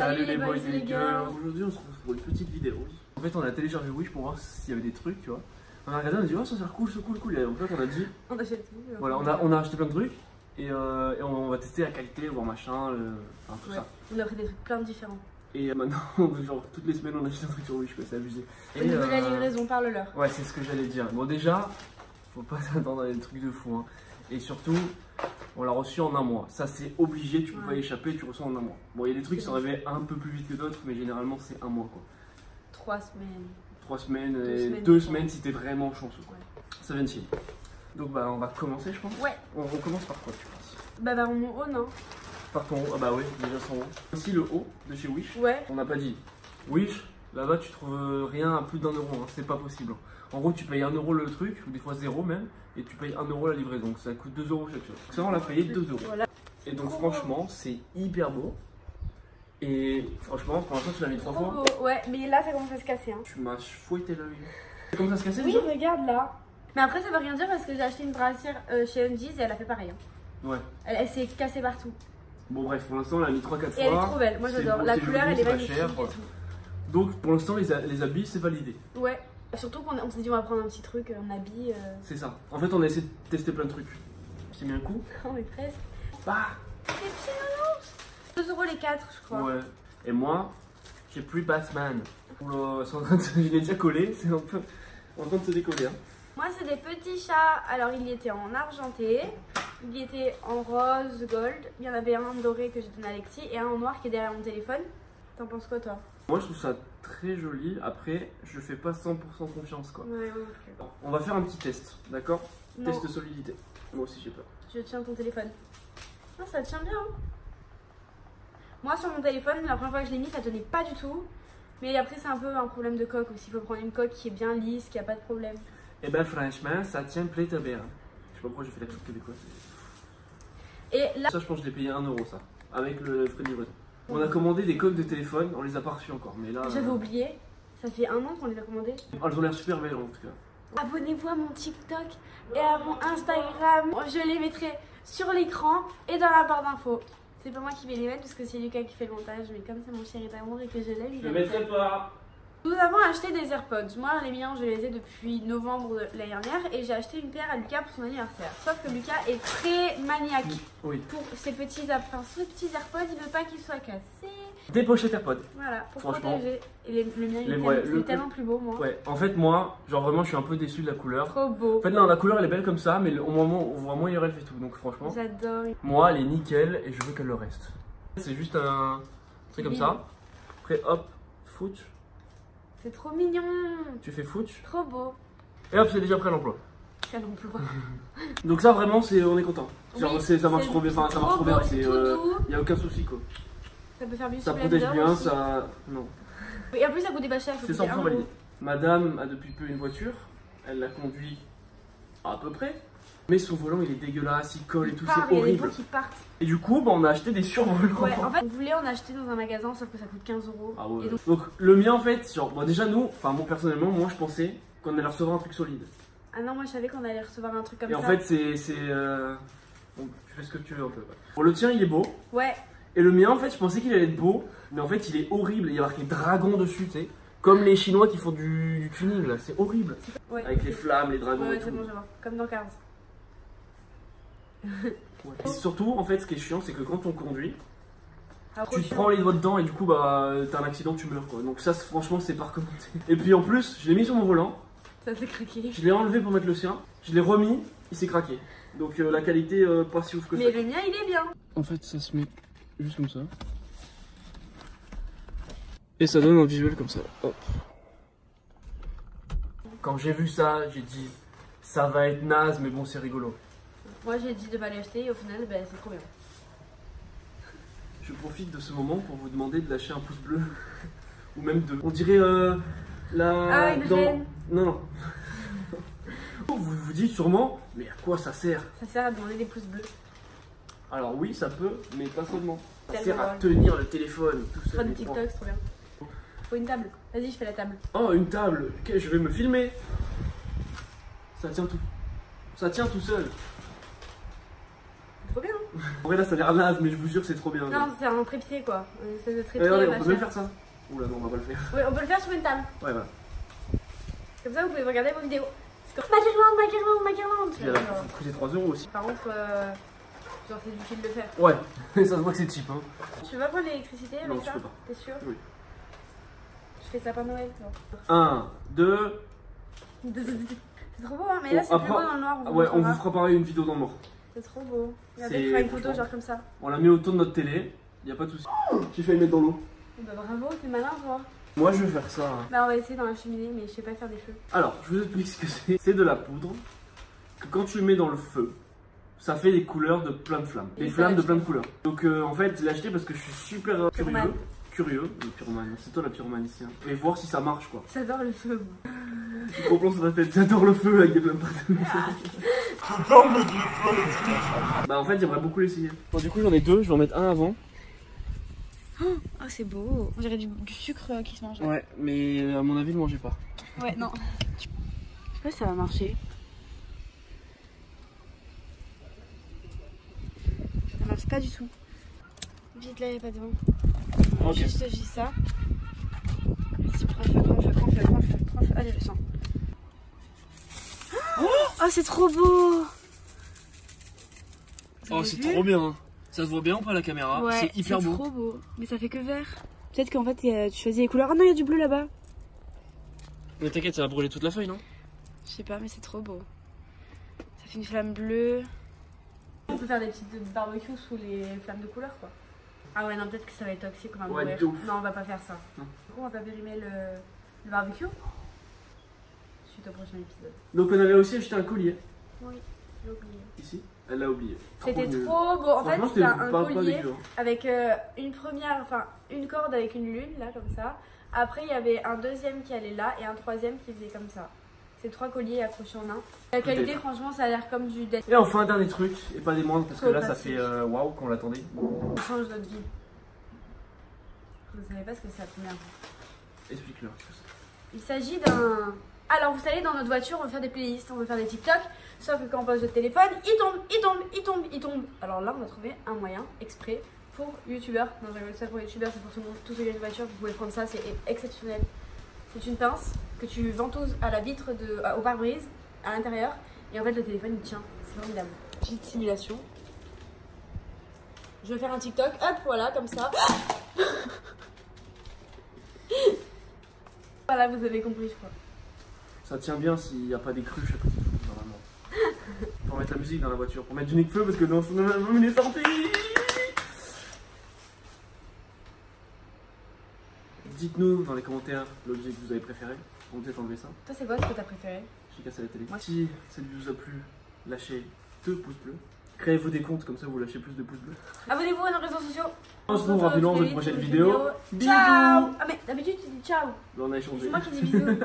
Salut les boys et les girls. Aujourd'hui on se retrouve pour une petite vidéo. En fait on a téléchargé Wish pour voir s'il y avait des trucs, tu vois. On a regardé, on a dit oh ça a l'air cool, c'est cool. Et en fait on a dit on achète tout. Voilà, on a acheté plein de trucs et on va tester la qualité, voir machin, enfin tout ça. On a pris des trucs plein de différents. Et maintenant, genre toutes les semaines on achète un truc sur Wish, c'est abusé. Au niveau de la livraison, parle-leur. Ouais, c'est ce que j'allais dire. Bon déjà, faut pas s'attendre à des trucs de fou, hein. Et surtout, on l'a reçu en un mois. Ça c'est obligé, tu peux pas y échapper, tu reçois en un mois. Bon, il y a des trucs qui sont arrivés un peu plus vite que d'autres, mais généralement c'est un mois quoi. 3 semaines. 3 semaines et 2 semaines si t'es vraiment chanceux. Ouais. 17. Donc bah on va commencer je pense. Ouais. On commence par quoi tu penses? Bah par mon haut non. Par ton haut, ah bah ouais, déjà son haut. Aussi le haut de chez Wish. Ouais. On n'a pas dit. Wish, là-bas tu trouves rien à plus d'1 euro, hein. C'est pas possible. En gros tu payes 1 euro le truc, ou des fois 0 même, et tu payes 1 euro la livraison, donc ça coûte 2 euros chaque chose. Ça on l'a payé 2 euros. Voilà. Et donc franchement c'est hyper beau. Et franchement pour l'instant tu l'as mis 3 fois. Ouais, mais là ça commence à se casser. Hein. Tu m'as fouetté l'œil. Ça commence à se casser oui, déjà? regarde là. Mais après ça veut rien dire parce que j'ai acheté une brassière chez Undies et elle a fait pareil. Hein. Ouais. Elle s'est cassée partout. Bon bref, pour l'instant on l'a mis 3-4 fois. Et elle est trop belle, moi j'adore. La couleur elle est magnifique. Donc pour l'instant les habits c'est validé. Ouais. Surtout qu'on s'est dit on va prendre un petit truc, un habit. C'est ça. En fait on a essayé de tester plein de trucs. J'ai mis un coup. Oh mais presque. Bah. C'est petit 2 euros les 4 je crois. Ouais. Et moi, j'ai plus Batman. Oula, c'est en train de se... Je l'ai déjà collé, c'est un peu en train de se décoller. Hein. Moi c'est des petits chats, alors il y était en argenté, il y était en rose, gold, il y en avait un doré que j'ai donné à Alexis et un en noir qui est derrière mon téléphone. T'en penses quoi toi? Moi je trouve ça très joli, après je fais pas 100% confiance quoi. Ouais. On va faire un petit test, d'accord? Non. Test de solidité. Moi aussi j'ai peur. Je tiens ton téléphone. Non ça tient bien. Hein. Moi sur mon téléphone, la première fois que je l'ai mis ça tenait pas du tout. Mais après c'est un peu un problème de coque aussi, il faut prendre une coque qui est bien lisse, qui a pas de problème. Et ben franchement ça tient plutôt bien. Je sais pas pourquoi j'ai fait la truc québécoise. Et là... Ça je pense que je l'ai payé 1 euro ça, avec le frais de livraison. On a commandé des coques de téléphone, on les a pas reçues encore, mais là... J'avais oublié, ça fait 1 an qu'on les a commandées. Elles ont l'air super belles en tout cas. Abonnez-vous à mon TikTok et à mon Instagram, je les mettrai sur l'écran et dans la barre d'infos. C'est pas moi qui vais les mettre parce que c'est Lucas qui fait le montage, mais comme c'est mon chéri d'amour et que je l'aime, je le mettrai pas. Nous avons acheté des AirPods. Moi, les miens, je les ai depuis novembre de l'année dernière et j'ai acheté une paire à Lucas pour son anniversaire. Sauf que Lucas est très maniaque pour ces petits AirPods. Il veut pas qu'ils soient cassés. Des pochettes AirPods. Voilà, pour protéger. Et le mien, il est tellement plus beau, moi. Ouais, en fait, moi, genre vraiment, je suis un peu déçu de la couleur. Trop beau. En fait, non, la couleur, elle est belle comme ça, mais au moment, on voit moins IRL et tout. Donc, franchement, j'adore. Moi, elle est nickel et je veux qu'elle le reste. C'est juste un truc comme ça. Après, hop, foot. C'est trop mignon. Tu fais foot. Trop beau. Et hop, c'est déjà prêt à l'emploi. Quel emploi. Donc ça vraiment, on est content. Genre, oui, ça marche trop bien. Enfin, ça marche trop bien. Il n'y a aucun souci quoi. Ça peut faire du ça protège bien, aussi. ça... Non. Et en plus, ça coûte pas cher. C'est 100% validé. Madame a depuis peu une voiture. Elle la conduit à peu près. Mais son volant, il est dégueulasse, il colle et tout, c'est horrible. Qui partent. Et du coup, bah, on a acheté des survolants. Ouais, en fait, on voulait en acheter dans un magasin, sauf que ça coûte 15 euros. Ah ouais. Donc, le mien, en fait, genre, bon, déjà, nous, enfin, moi, personnellement, moi, je pensais qu'on allait recevoir un truc solide. Ah non, moi, je savais qu'on allait recevoir un truc comme ça. Et en fait, c'est. Bon, tu fais ce que tu veux un peu. Ouais. Bon, le tien, il est beau. Ouais. Et le mien, en fait, je pensais qu'il allait être beau, mais en fait, il est horrible. Il y a marqué dragon dessus, tu sais. Comme les Chinois qui font du tuning, là, c'est horrible. Ouais. Avec les flammes, les dragons et tout. Ouais, c'est bon, je vois. Comme dans Cars. Et surtout, en fait, ce qui est chiant, c'est que quand on conduit, tu te prends les doigts dedans et du coup, bah, t'as un accident, tu meurs quoi. Donc, ça, franchement, c'est pas recommandé. Et puis en plus, je l'ai mis sur mon volant. Ça s'est craqué. Je l'ai enlevé pour mettre le sien. Je l'ai remis, il s'est craqué. Donc, la qualité, pas si ouf que ça. Mais le mien, il est bien. En fait, ça se met juste comme ça. Et ça donne un visuel comme ça. Hop. Quand j'ai vu ça, j'ai dit, ça va être naze, mais bon, c'est rigolo. Moi j'ai dit de pas l'acheter et au final bah, c'est trop bien. Je profite de ce moment pour vous demander de lâcher un pouce bleu. Ou même deux. On dirait la... Ah, une reine. Non. Vous vous dites sûrement, mais à quoi ça sert? Ça sert à demander des pouces bleus. Alors oui, ça peut, mais pas seulement. Ça tellement sert à tenir le téléphone. Tout ça. Faire des TikTok, c'est trop bien. Faut une table. Vas-y, je fais la table. Oh, une table. Ok, je vais me filmer. Ça tient tout. Ça tient tout seul. C'est trop bien, hein. En vrai là ça a l'air naze mais je vous jure que c'est trop bien. Non c'est un trépied quoi, une espèce de trépied. Regardez, on peut même faire ça. Oula non on va pas le faire. Oui on peut le faire sur une table. Ouais voilà. Comme ça vous pouvez regarder vos vidéos. C'est comme ma guirlande. Ça va coûter 3 € aussi. Par contre, genre c'est difficile de le faire. Ouais, ça se voit que c'est cheap hein. Tu vas prendre l'électricité avec non, ça? Tu peux pas. T'es sûr? Oui. Je fais ça par Noël. 1, 2. C'est trop beau hein, mais là c'est plus beau dans le noir. Ouais, on vous fera pareil une vidéo dans le noir. C'est trop beau. Regardez, faire une photo genre comme ça. On la met autour de notre télé, y a pas de soucis. J'ai failli mettre dans l'eau. Bah bravo, t'es malin toi. Moi je vais faire ça. Bah on va essayer dans la cheminée mais je sais pas faire des feux. Alors, je vous explique ce que c'est. C'est de la poudre que quand tu le mets dans le feu, ça fait des couleurs de plein de flammes. Des flammes de plein de couleurs. Donc en fait, je l'ai acheté parce que je suis super curieux. Le pyromane, c'est toi la pyromane ici. Hein. Et voir si ça marche quoi. J'adore le feu. Je comprends sur la tête, j'adore le feu avec des flammes partout. Bah en fait, j'aimerais beaucoup l'essayer. Bon, du coup, j'en ai deux, je vais en mettre un avant. Oh, c'est beau. On dirait du sucre qui se mange. Ouais, mais à mon avis, ne mangez pas. Ouais, non. Je sais pas si ça va marcher. Ça marche pas du tout. Vite là, il n'y a pas de vent. Ok. Juste ça. Vas-y, prends le feu. Allez, le sang. Oh, c'est trop beau. Oh, c'est trop bien. Ça se voit bien ou pas la caméra? Ouais, c'est hyper beau. C'est trop beau. Mais ça fait que vert. Peut-être qu'en fait, tu choisis les couleurs. Oh non, il y a du bleu là-bas. Mais t'inquiète, ça va brûler toute la feuille, non? Je sais pas, mais c'est trop beau. Ça fait une flamme bleue. On peut faire des petites barbecues sous les flammes de couleur, quoi. Ah ouais, non, peut-être que ça va être toxique, on va mourir. Non, on va pas faire ça. Du coup, on va pas périmer le barbecue. Suite au prochain épisode. Donc on avait aussi acheté un collier. Oui, j'ai oublié. Ici, elle l'a oublié. C'était trop beau. En fait, c'était un collier avec une corde avec une lune, là, comme ça. Après, il y avait un deuxième qui allait là et un troisième qui faisait comme ça. C'est 3 colliers accrochés en un. La qualité, franchement, ça a l'air comme du death. Et enfin, un dernier truc, et pas des moindres, parce que là, ça fait waouh qu'on l'attendait. On change notre vie. Vous ne savez pas ce que c'est la première fois. Explique-leur. Il s'agit d'un... Alors, vous savez, dans notre voiture, on veut faire des playlists, on veut faire des TikTok. Sauf que quand on pose le téléphone, il tombe. Alors là, on a trouvé un moyen exprès pour youtubeurs. Non, je rigole, ça pour youtubeurs, c'est pour tout le monde. Tous ceux qui ont une voiture, vous pouvez prendre ça, c'est exceptionnel. C'est une pince que tu ventouses à la vitre, au pare-brise, à l'intérieur. Et en fait, le téléphone, il tient. C'est formidable. Petite simulation. Je vais faire un TikTok. Hop, voilà, comme ça. Voilà, vous avez compris, je crois. Ça tient bien s'il n'y a pas des cruches à côté, normalement. Pour mettre la musique dans la voiture, pour mettre du Necfeu parce que dans son album il est sorti. Dites-nous dans les commentaires l'objet que vous avez préféré. On peut peut-être enlever ça. Toi, c'est quoi ce que t'as préféré? J'ai cassé la télé. Si cette vidéo vous a plu, lâchez 2 pouces bleus. Créez-vous des comptes, comme ça vous lâchez plus de pouces bleus. Abonnez-vous à nos réseaux sociaux. On se retrouve rapidement dans une prochaine vidéo. Bisous. Ciao. Ah mais d'habitude tu dis ciao. On a échangé. C'est moi qui dis bisous.